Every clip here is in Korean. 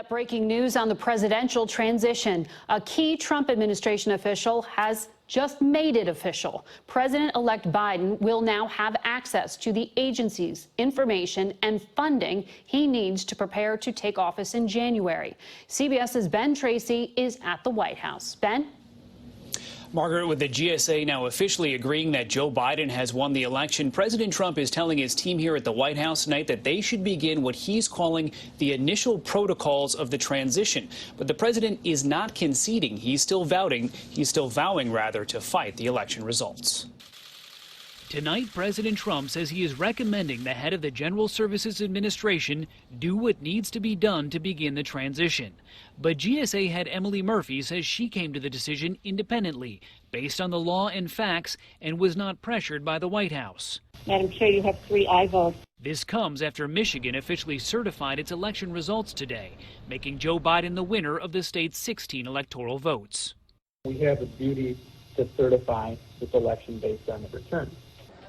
got breaking news on the presidential transition. A key Trump administration official has just made it official. President-elect Biden will now have access to the agency's information and funding he needs to prepare to take office in January. CBS's Ben Tracy is at the White House. Ben? Margaret, with the GSA now officially agreeing that Joe Biden has won the election, President Trump is telling his team here at the White House tonight that they should begin what he's calling the initial protocols of the transition. But the president is not conceding. He's still vowing to fight the election results. Tonight, President Trump says he is recommending the head of the General Services Administration do what needs to be done to begin the transition. But GSA head Emily Murphy says she came to the decision independently, based on the law and facts, and was not pressured by the White House. Madam Chair, you have 3 aye votes. This comes after Michigan officially certified its election results today, making Joe Biden the winner of the state's 16 electoral votes. We have a duty to certify this election based on the return.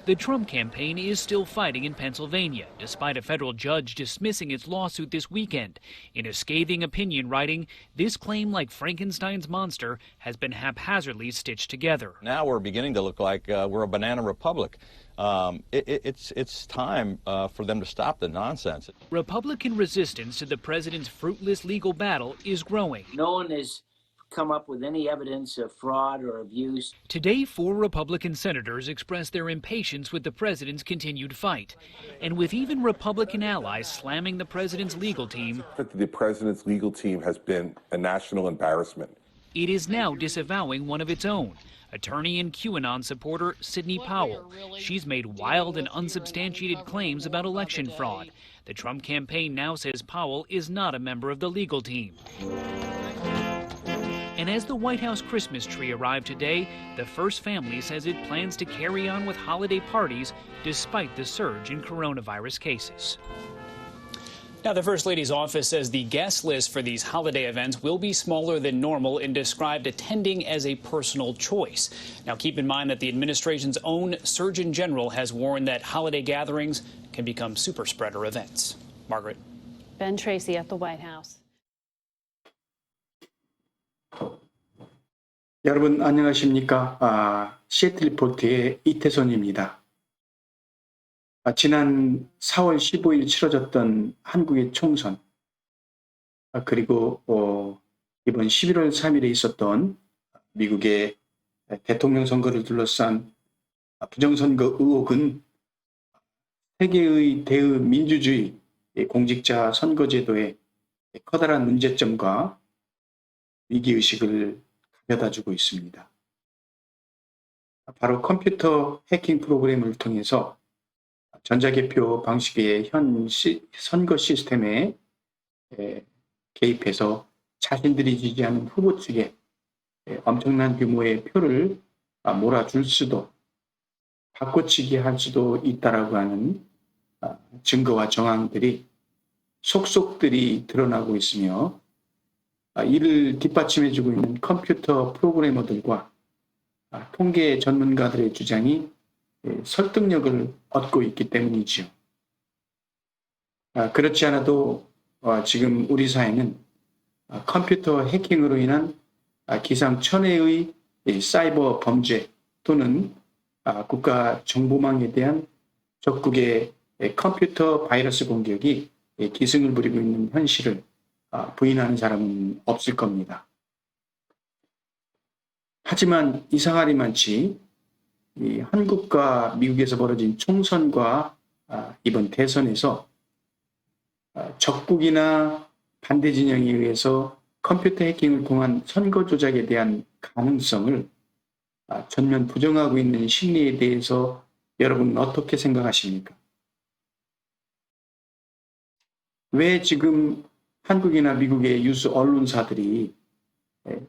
The Trump campaign is still fighting in Pennsylvania, despite a federal judge dismissing its lawsuit this weekend. In a scathing opinion writing, this claim, like Frankenstein's monster, has been haphazardly stitched together. Now we're beginning to look like we're a banana republic. It's time for them to stop the nonsense. Republican resistance to the president's fruitless legal battle is growing. No one has come up with any evidence of fraud or abuse. Today, 4 Republican senators expressed their impatience with the president's continued fight. And with even Republican allies slamming the president's legal team, the president's legal team has been a national embarrassment. It is now disavowing one of its own. Attorney and QAnon supporter Sidney Powell. She's made wild and unsubstantiated claims about election fraud. The Trump campaign now says Powell is not a member of the legal team. And as the White House Christmas tree arrived today, the First Family says it plans to carry on with holiday parties despite the surge in coronavirus cases. Now, the First Lady's office says the guest list for these holiday events will be smaller than normal and described attending as a personal choice. Now, keep in mind that the administration's own Surgeon General has warned that holiday gatherings can become super spreader events. Margaret. Ben Tracy at the White House. 여러분 안녕하십니까? 시애틀 리포트의 이태선입니다. 지난 4월 15일 치러졌던 한국의 총선, 그리고 이번 11월 3일에 있었던 미국의 대통령 선거를 둘러싼 부정선거 의혹은 세계의 대의민주주의 공직자 선거제도의 커다란 문제점과 위기의식을 가져다주고 있습니다. 바로 컴퓨터 해킹 프로그램을 통해서 전자개표 방식의 현 선거 시스템에 개입해서 자신들이 지지하는 후보 측에 엄청난 규모의 표를 몰아줄 수도 바꿔치기 할 수도 있다라고 하는 증거와 정황들이 속속들이 드러나고 있으며 이를 뒷받침해주고 있는 컴퓨터 프로그래머들과 통계 전문가들의 주장이 설득력을 얻고 있기 때문이지요. 그렇지 않아도 지금 우리 사회는 컴퓨터 해킹으로 인한 기상천외의 사이버 범죄 또는 국가 정보망에 대한 적국의 컴퓨터 바이러스 공격이 기승을 부리고 있는 현실을 부인하는 사람은 없을 겁니다. 하지만 이상하리만치 한국과 미국에서 벌어진 총선과 이번 대선에서 적국이나 반대 진영에 의해서 컴퓨터 해킹을 통한 선거 조작에 대한 가능성을 전면 부정하고 있는 심리에 대해서 여러분은 어떻게 생각하십니까? 왜 지금 한국이나 미국의 유수 언론사들이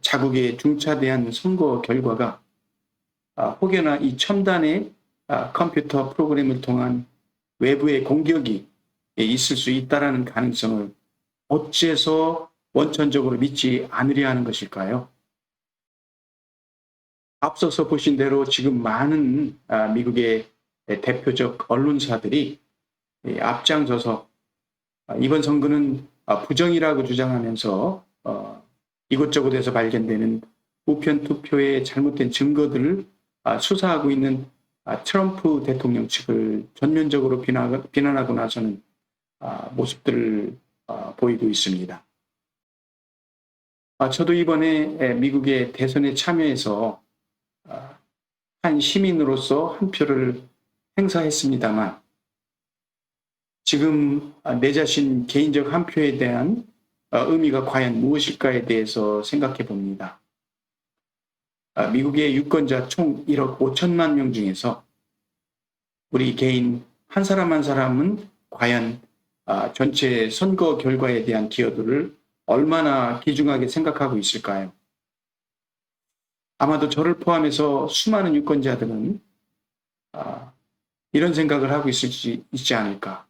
자국의 중차대한 선거 결과가 혹여나 이 첨단의 컴퓨터 프로그램을 통한 외부의 공격이 있을 수 있다는 가능성을 어째서 원천적으로 믿지 않으려 하는 것일까요? 앞서서 보신 대로 지금 많은 미국의 대표적 언론사들이 앞장서서 이번 선거는 부정이라고 주장하면서 이곳저곳에서 발견되는 우편 투표의 잘못된 증거들을 수사하고 있는 트럼프 대통령 측을 전면적으로 비난하고 나서는 모습들을 보이고 있습니다. 저도 이번에 미국의 대선에 참여해서 한 시민으로서 한 표를 행사했습니다만 지금 내 자신 개인적 한 표에 대한 의미가 과연 무엇일까에 대해서 생각해 봅니다. 미국의 유권자 총 1억 5천만 명 중에서 우리 개인 한 사람 한 사람은 과연 전체 선거 결과에 대한 기여도를 얼마나 귀중하게 생각하고 있을까요? 아마도 저를 포함해서 수많은 유권자들은 이런 생각을 하고 있지 않을까.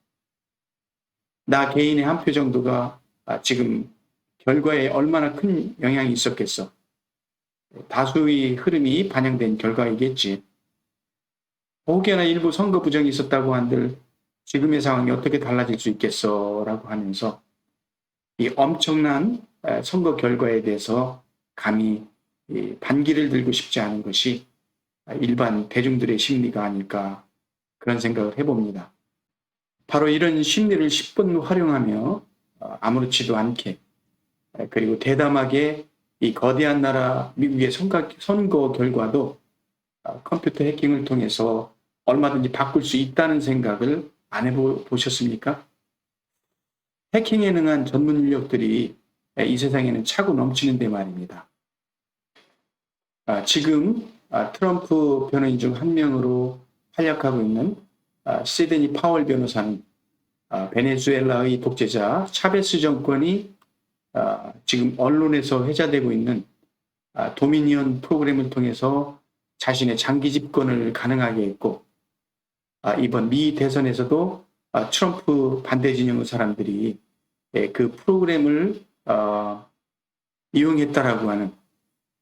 나 개인의 한 표 정도가 지금 결과에 얼마나 큰 영향이 있었겠어. 다수의 흐름이 반영된 결과이겠지. 혹여나 일부 선거 부정이 있었다고 한들 지금의 상황이 어떻게 달라질 수 있겠어 라고 하면서 이 엄청난 선거 결과에 대해서 감히 반기를 들고 싶지 않은 것이 일반 대중들의 심리가 아닐까 그런 생각을 해봅니다. 바로 이런 심리를 10분 활용하며 아무렇지도 않게 그리고 대담하게 이 거대한 나라 미국의 선거 결과도 컴퓨터 해킹을 통해서 얼마든지 바꿀 수 있다는 생각을 안 해보셨습니까? 해킹에 능한 전문 인력들이 이 세상에는 차고 넘치는데 말입니다. 지금 트럼프 변호인 중 한 명으로 활약하고 있는 시드니 파월 변호사는 베네수엘라의 독재자 차베스 정권이 지금 언론에서 회자되고 있는 도미니언 프로그램을 통해서 자신의 장기 집권을 가능하게 했고 이번 미 대선에서도 트럼프 반대 진영의 사람들이 그 프로그램을 이용했다라고 하는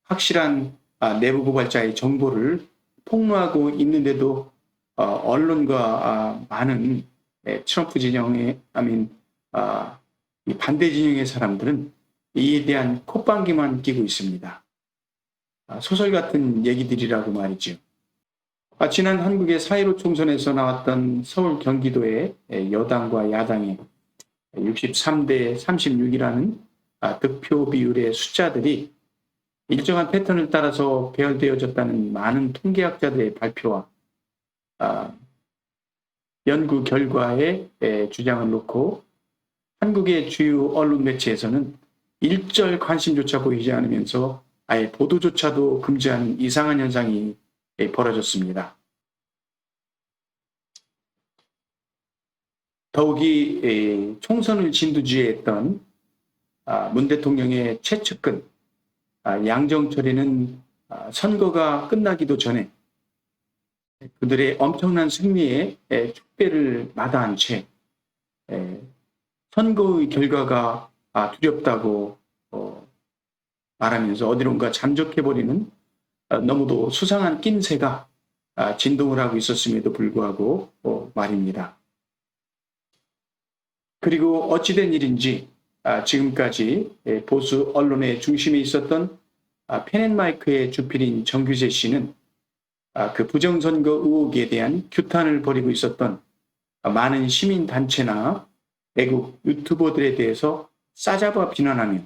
확실한 내부 고발자의 정보를 폭로하고 있는데도 언론과 많은 트럼프 진영의 이 반대 진영의 사람들은 이에 대한 콧방귀만 끼고 있습니다. 소설 같은 얘기들이라고 말이죠. 지난 한국의 4.15 총선에서 나왔던 서울 경기도의 여당과 야당의 63대 36이라는 득표 비율의 숫자들이 일정한 패턴을 따라서 배열되어졌다는 많은 통계학자들의 발표와 연구 결과의 주장을 놓고 한국의 주요 언론 매체에서는 일절 관심조차 보이지 않으면서 아예 보도조차도 금지하는 이상한 현상이 벌어졌습니다. 더욱이 총선을 진두지휘했던 문 대통령의 최측근 양정철이는 선거가 끝나기도 전에 그들의 엄청난 승리에 축배를 마다한 채 선거의 결과가 두렵다고 말하면서 어디론가 잠적해버리는 너무도 수상한 낌새가 진동을 하고 있었음에도 불구하고 말입니다. 그리고 어찌된 일인지 지금까지 보수 언론의 중심에 있었던 펜앤마이크의 주필인 정규재 씨는 그 부정선거 의혹에 대한 규탄을 벌이고 있었던 많은 시민단체나 외국 유튜버들에 대해서 싸잡아 비난하며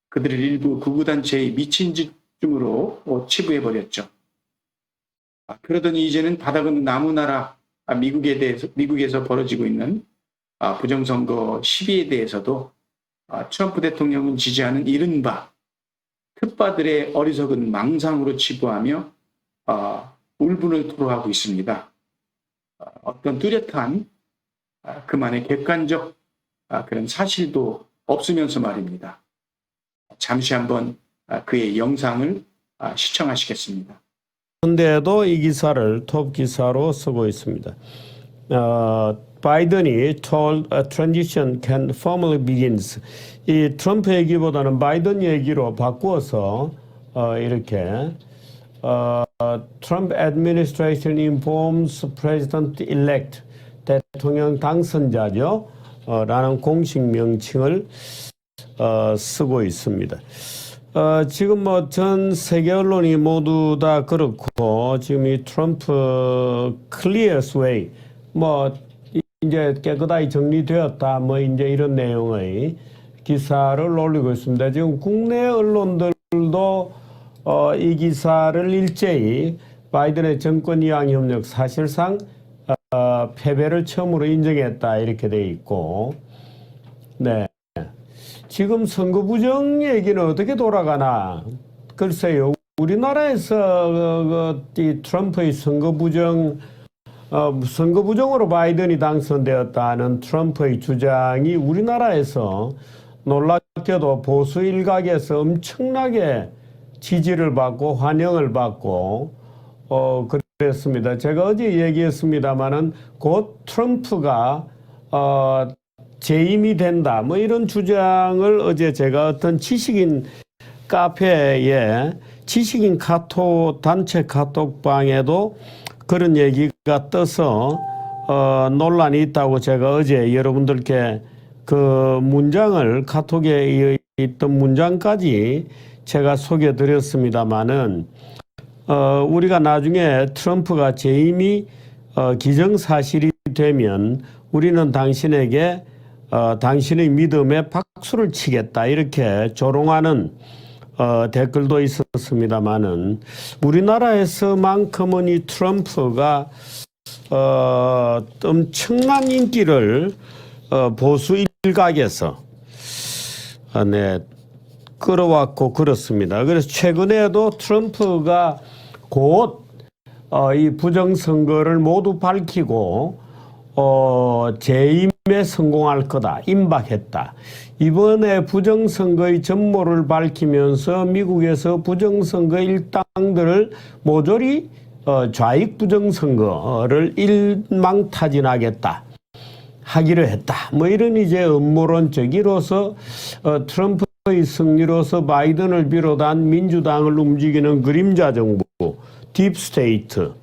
그들을 일부 극우단체의 미친 짓중으로 치부해버렸죠. 그러더니 이제는 바다 건너 나무나라 미국에서 벌어지고 있는 부정선거 시비에 대해서도 트럼프 대통령은 지지하는 이른바 특바들의 어리석은 망상으로 치부하며 울분을 토로하고 있습니다. 어떤 뚜렷한 그만의 객관적 그런 사실도 없으면서 말입니다. 잠시 한번 그의 영상을 시청하시겠습니다. 그런데도 이 기사를 톱 기사로 쓰고 있습니다. 바이든이 told a transition can formally begins. 이 트럼프 얘기보다는 바이든 얘기로 바꾸어서 이렇게 Trump administration informs President-elect 대통령 당선자죠. 라는 공식 명칭을 쓰고 있습니다. 지금 뭐 전 세계 언론이 모두 다 그렇고 지금 이 트럼프 clears way 뭐 이제 깨끗하게 정리되었다 뭐 이제 이런 내용의 기사를 올리고 있습니다. 지금 국내 언론들도 이 기사를 일제히 바이든의 정권 이양 협력 사실상 패배를 처음으로 인정했다 이렇게 돼 있고, 네. 지금 선거 부정 얘기는 어떻게 돌아가나? 글쎄요, 우리나라에서 이 트럼프의 선거 부정으로 바이든이 당선되었다는 트럼프의 주장이 우리나라에서 놀랍게도 보수 일각에서 엄청나게 지지를 받고 환영을 받고 그랬습니다. 제가 어제 얘기했습니다마는 곧 트럼프가 재임이 된다 뭐 이런 주장을 어제 제가 어떤 지식인 카페에 지식인 단체 카톡방에도 그런 얘기가 떠서 논란이 있다고 제가 어제 여러분들께 그 문장을 카톡에 있던 문장까지 제가 소개해 드렸습니다마는 우리가 나중에 트럼프가 재임이 기정사실이 되면 우리는 당신에게 당신의 믿음에 박수를 치겠다 이렇게 조롱하는 댓글도 있었습니다마는 우리나라에서만큼은 이 트럼프가 엄청난 인기를 보수 일각에서 끌어왔고 그렇습니다. 그래서 최근에도 트럼프가 곧 이 부정선거를 모두 밝히고 재임에 성공할 거다, 임박했다. 이번에 부정선거의 전모를 밝히면서 미국에서 부정선거 일당들을 모조리 좌익 부정선거를 일망타진하겠다 하기로 했다. 뭐 이런 이제 음모론적이로서 트럼프의 승리로서 바이든을 비롯한 민주당을 움직이는 그림자 정부, 딥스테이트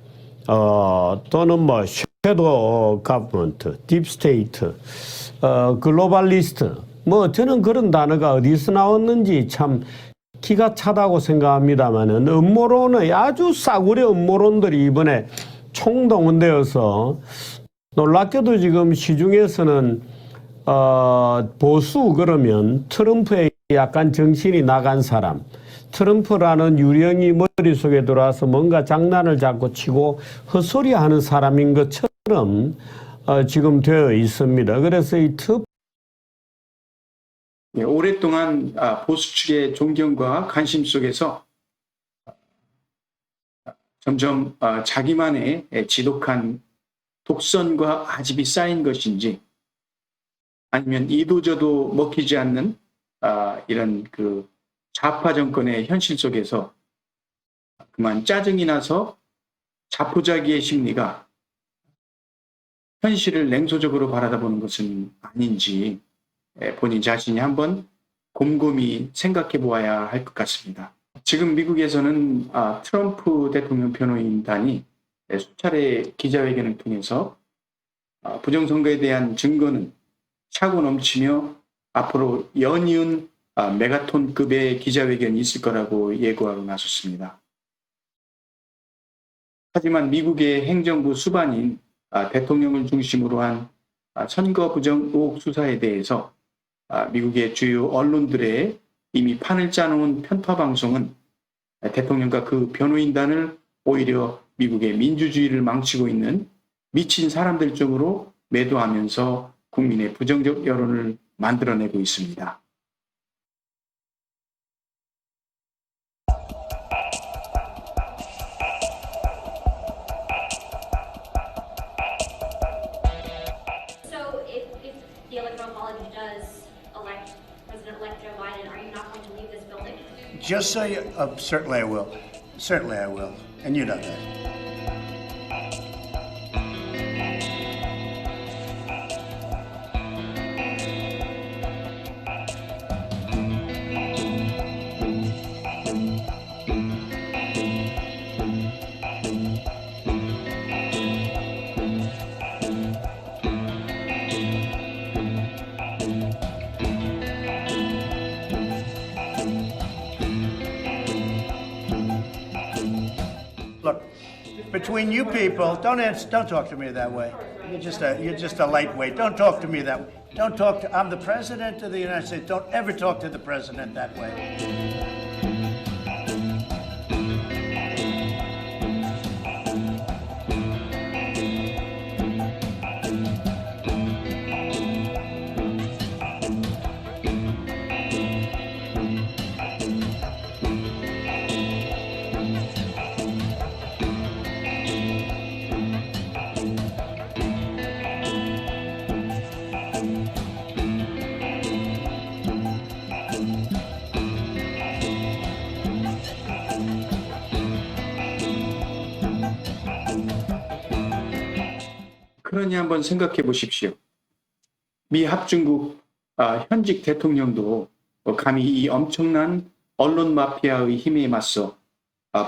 또는 뭐 섀도우 가버먼트, 딥스테이트, 글로벌리스트 뭐 저는 그런 단어가 어디서 나왔는지 참 기가 차다고 생각합니다만은 음모론의 아주 싸구려 음모론들이 이번에 총동원되어서 놀랍게도 지금 시중에서는 보수 그러면 트럼프에 약간 정신이 나간 사람, 트럼프라는 유령이 머릿속에 들어와서 뭔가 장난을 자꾸 치고 헛소리하는 사람인 것처럼 지금 되어 있습니다. 그래서 이 오랫동안 보수 측의 존경과 관심 속에서 점점 자기만의 지독한 독선과 아집이 쌓인 것인지 아니면 이도저도 먹히지 않는 이런 그 좌파 정권의 현실 속에서 그만 짜증이 나서 자포자기의 심리가 현실을 냉소적으로 바라다보는 것은 아닌지 본인 자신이 한번 곰곰이 생각해 보아야 할 것 같습니다. 지금 미국에서는 트럼프 대통령 변호인단이 수차례 기자회견을 통해서 부정선거에 대한 증거는 차고 넘치며 앞으로 연이은 메가톤급의 기자회견이 있을 거라고 예고하고 나섰습니다. 하지만 미국의 행정부 수반인 대통령을 중심으로 한 선거 부정 의혹 수사에 대해서 미국의 주요 언론들의 이미 판을 짜놓은 편파 방송은 대통령과 그 변호인단을 오히려 미국의 민주주의를 망치고 있는 미친 사람들 쪽으로 매도하면서 국민의 부정적 여론을 만들어내고 있습니다. So if the Electoral College does elect President-elect Joe Biden, are you not going to leave this building? Just so you, certainly I will. Certainly I will. And you know that. between you people, don't talk to me that way. You're just a lightweight. Don't talk to me that way. Don't talk to. I'm the president of the United States. Don't ever talk to the president that way. 그러니 한번 생각해 보십시오. 미 합중국 현직 대통령도 감히 이 엄청난 언론 마피아의 힘에 맞서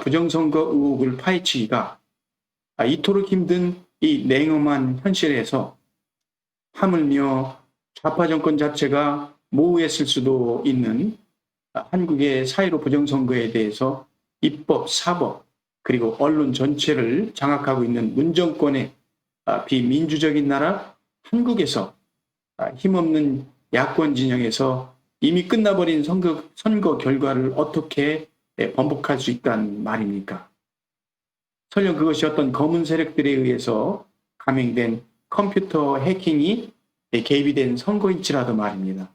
부정선거 의혹을 파헤치기가 이토록 힘든 이 냉엄한 현실에서 하물며 좌파 정권 자체가 모호했을 수도 있는 한국의 사회로 부정선거에 대해서 입법, 사법, 그리고 언론 전체를 장악하고 있는 문정권의 비민주적인 나라 한국에서 힘없는 야권 진영에서 이미 끝나버린 선거 결과를 어떻게 번복할 수 있단 말입니까? 설령 그것이 어떤 검은 세력들에 의해서 감행된 컴퓨터 해킹이 개입이 된 선거일지라도 말입니다.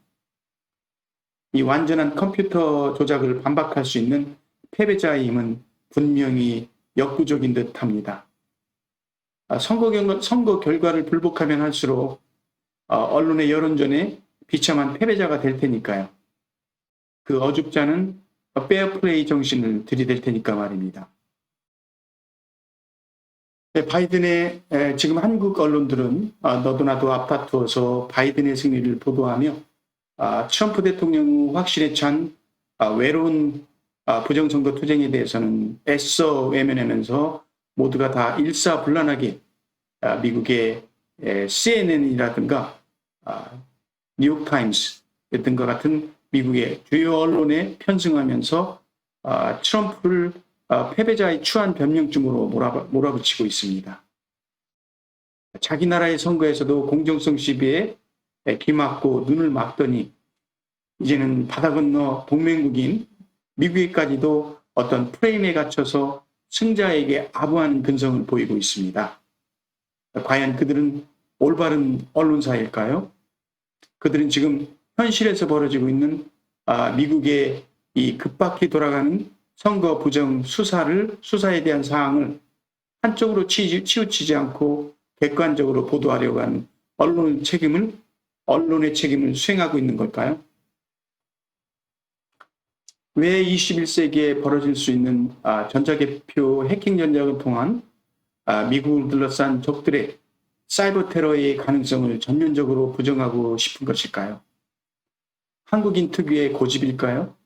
이 완전한 컴퓨터 조작을 반박할 수 있는 패배자의 힘은 분명히 역부족인 듯합니다. 선거 결과를 불복하면 할수록 언론의 여론전에 비참한 패배자가 될 테니까요. 그 어줍잖은 페어플레이 정신을 들이댈 테니까 말입니다. 바이든의 지금 한국 언론들은 너도 나도 앞다투어서 바이든의 승리를 보도하며 트럼프 대통령 확신에 찬 외로운 부정선거 투쟁에 대해서는 애써 외면하면서 모두가 다 일사불란하게 미국의 CNN이라든가 뉴욕타임스 등과 같은 미국의 주요 언론에 편승하면서 트럼프를 패배자의 추한 변명쯤으로 몰아붙이고 있습니다. 자기 나라의 선거에서도 공정성 시비에 귀막고 눈을 막더니 이제는 바다 건너 동맹국인 미국에까지도 어떤 프레임에 갇혀서 승자에게 아부하는 근성을 보이고 있습니다. 과연 그들은 올바른 언론사일까요? 그들은 지금 현실에서 벌어지고 있는 미국의 이 급박히 돌아가는 선거 부정 수사에 대한 사항을 한쪽으로 치우치지 않고 객관적으로 보도하려고 하는 언론의 책임을 수행하고 있는 걸까요? 왜 21세기에 벌어질 수 있는 전자개표 해킹 전략을 통한 미국을 둘러싼 적들의 사이버 테러의 가능성을 전면적으로 부정하고 싶은 것일까요? 한국인 특유의 고집일까요?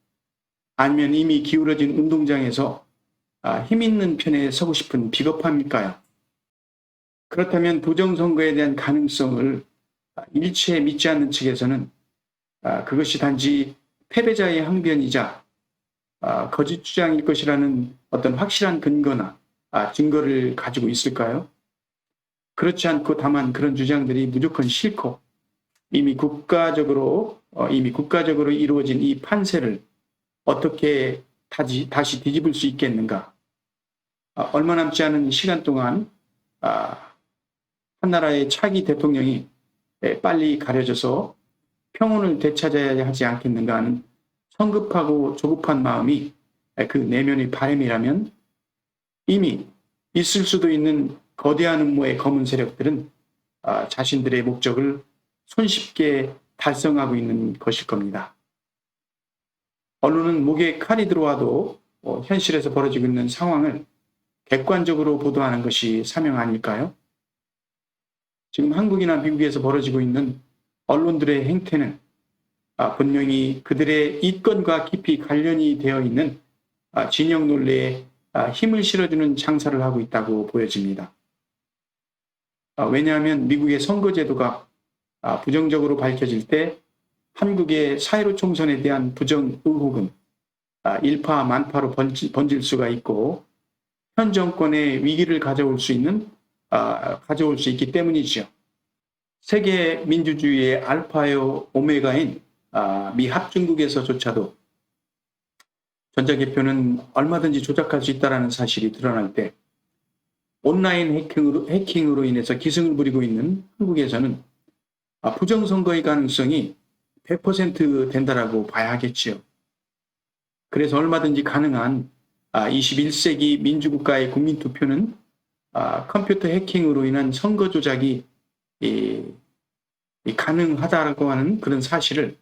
아니면 이미 기울어진 운동장에서 힘 있는 편에 서고 싶은 비겁함일까요? 그렇다면 부정선거에 대한 가능성을 일체 믿지 않는 측에서는 그것이 단지 패배자의 항변이자 거짓 주장일 것이라는 어떤 확실한 근거나 증거를 가지고 있을까요? 그렇지 않고 다만 그런 주장들이 무조건 싫고 이미 국가적으로 이루어진 이 판세를 어떻게 다시 뒤집을 수 있겠는가? 얼마 남지 않은 시간 동안 한 나라의 차기 대통령이 빨리 가려져서 평온을 되찾아야 하지 않겠는가 하는 성급하고 조급한 마음이 그 내면의 바람이라면 이미 있을 수도 있는 거대한 음모의 검은 세력들은 자신들의 목적을 손쉽게 달성하고 있는 것일 겁니다. 언론은 목에 칼이 들어와도 현실에서 벌어지고 있는 상황을 객관적으로 보도하는 것이 사명 아닐까요? 지금 한국이나 미국에서 벌어지고 있는 언론들의 행태는 분명히 그들의 이권과 깊이 관련이 되어 있는 진영 논리에 힘을 실어주는 장사를 하고 있다고 보여집니다. 왜냐하면 미국의 선거제도가 부정적으로 밝혀질 때 한국의 사회로 총선에 대한 부정 의혹은 일파만파로 번질 수가 있고 현 정권의 위기를 가져올 수 있기 때문이지요. 세계 민주주의의 알파요 오메가인 미 합중국에서조차도 전자개표는 얼마든지 조작할 수 있다는 사실이 드러날 때 온라인 해킹으로 인해서 기승을 부리고 있는 한국에서는 부정선거의 가능성이 100% 된다라고 봐야 하겠지요. 그래서 얼마든지 가능한 21세기 민주국가의 국민투표는 컴퓨터 해킹으로 인한 선거 조작이 가능하다라고 하는 그런 사실을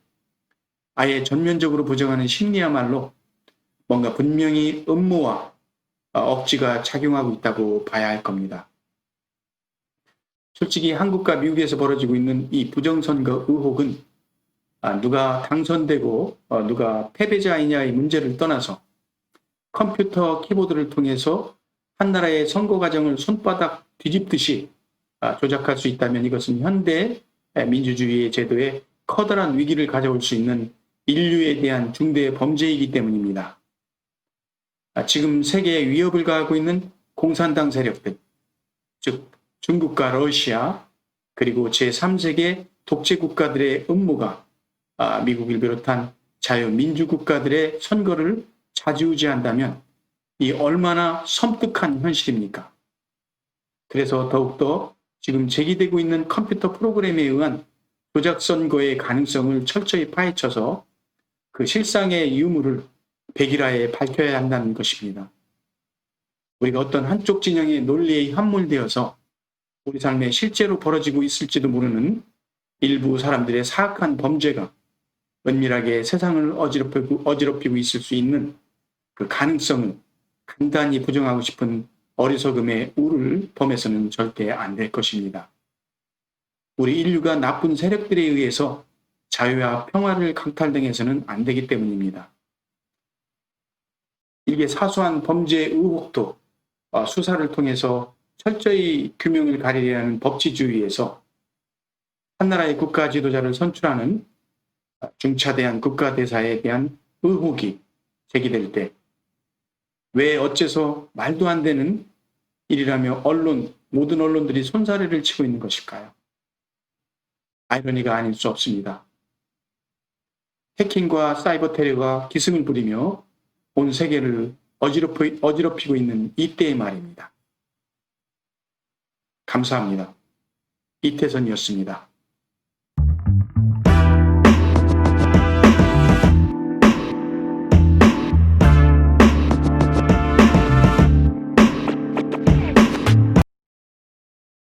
아예 전면적으로 부정하는 심리야말로 뭔가 분명히 음모와 억지가 작용하고 있다고 봐야 할 겁니다. 솔직히 한국과 미국에서 벌어지고 있는 이 부정선거 의혹은 누가 당선되고 누가 패배자이냐의 문제를 떠나서 컴퓨터 키보드를 통해서 한 나라의 선거 과정을 손바닥 뒤집듯이 조작할 수 있다면 이것은 현대 민주주의의 제도에 커다란 위기를 가져올 수 있는 인류에 대한 중대 범죄이기 때문입니다. 지금 세계에 위협을 가하고 있는 공산당 세력들, 즉 중국과 러시아 그리고 제3세계 독재 국가들의 음모가 미국을 비롯한 자유민주국가들의 선거를 좌지우지한다면 이 얼마나 섬뜩한 현실입니까? 그래서 더욱더 지금 제기되고 있는 컴퓨터 프로그램에 의한 조작 선거의 가능성을 철저히 파헤쳐서 그 실상의 유무를 백일화에 밝혀야 한다는 것입니다. 우리가 어떤 한쪽 진영의 논리에 함몰되어서 우리 삶에 실제로 벌어지고 있을지도 모르는 일부 사람들의 사악한 범죄가 은밀하게 세상을 어지럽히고 있을 수 있는 그 가능성을 간단히 부정하고 싶은 어리석음의 우를 범해서는 절대 안 될 것입니다. 우리 인류가 나쁜 세력들에 의해서 자유와 평화를 강탈당해서는 안 되기 때문입니다. 이게 사소한 범죄 의혹도 수사를 통해서 철저히 규명을 가리려 하는 법치주의에서 한 나라의 국가 지도자를 선출하는 중차대한 국가대사에 대한 의혹이 제기될 때 왜 어째서 말도 안 되는 일이라며 모든 언론들이 손사래를 치고 있는 것일까요? 아이러니가 아닐 수 없습니다. 해킹과 사이버 테러가 기승을 부리며 온 세계를 어지럽히고 있는 이때의 말입니다. 감사합니다. 이태선이었습니다.